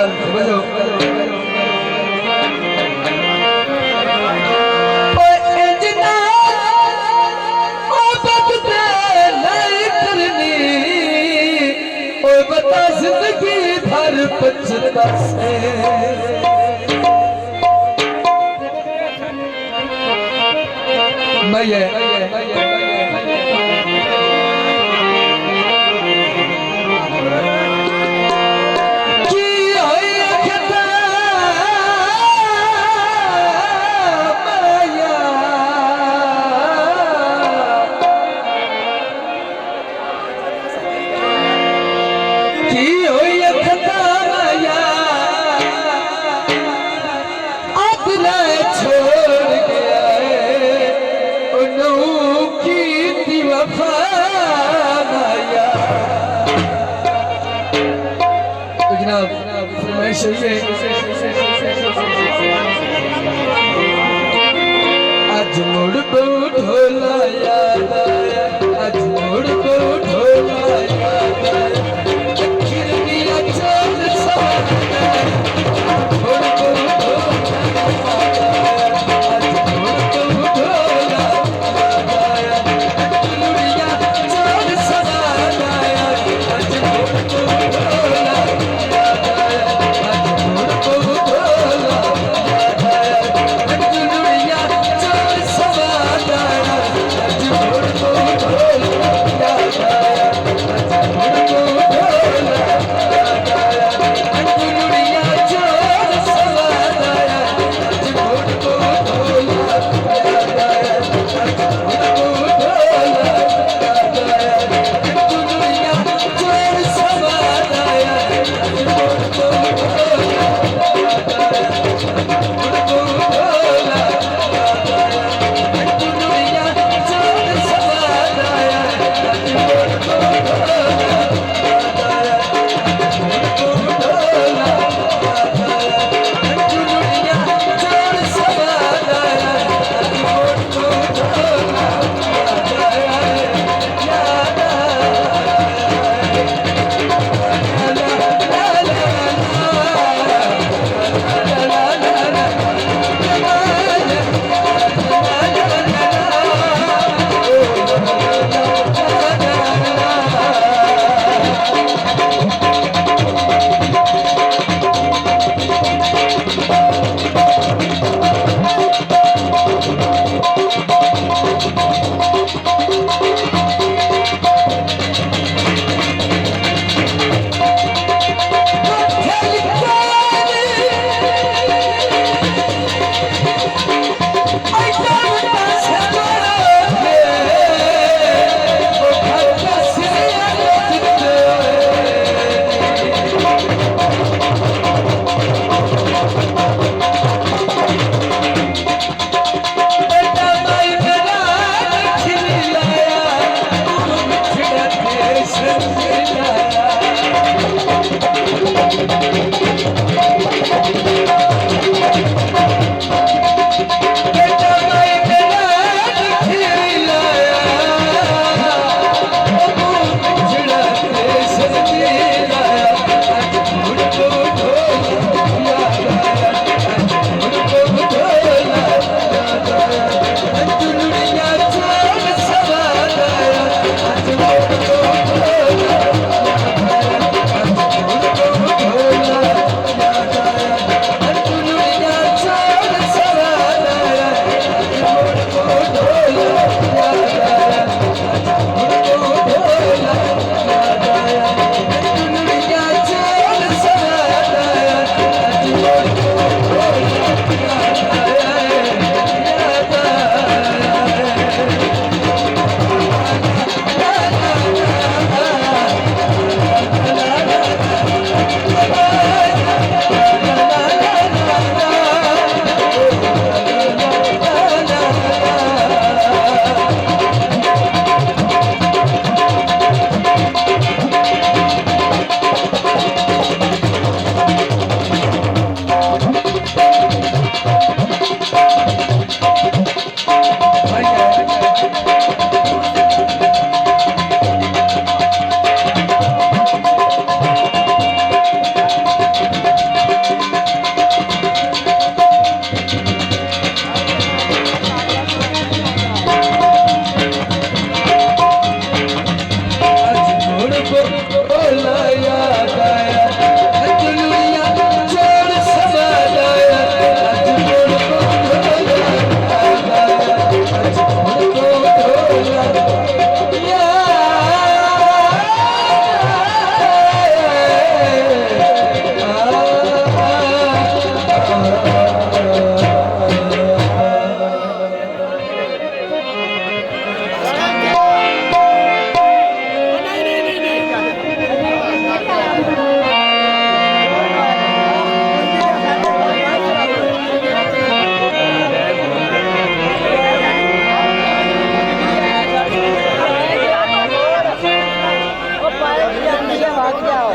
बजो बता जिंदगी भर पछता से मैं ये आज मोड़ को ढोला याद आया आज मोड़ को ढोला याद आया खिड़कियां चोर सवार मोड़ को ढोला याद आया आज मोड़ को ढोला याद आया लुड़ियां चोर सवार आया आज मोड़ को ढोला याद आया आज मोड़ को ढोला याद आया लुड़ियां चोर सवार आया आज मोड़ को ढोला याद आया आज मोड़ को ढोला याद आया लुड़ियां चोर सवार आया आज मोड़ को ढोला याद आया आज मोड़ को ढोला याद आया लुड़ियां चोर सवार आया आज मोड़ को ढोला याद आया मोड़ को ढोला याद आया लुड़ियां चोर सवार आया आज मोड़ को ढोला याद आया मोड़ को ढोला याद आया लुड़ियां चोर सवार आया आज मोड़ को ढोला याद आया याद भाग जाओ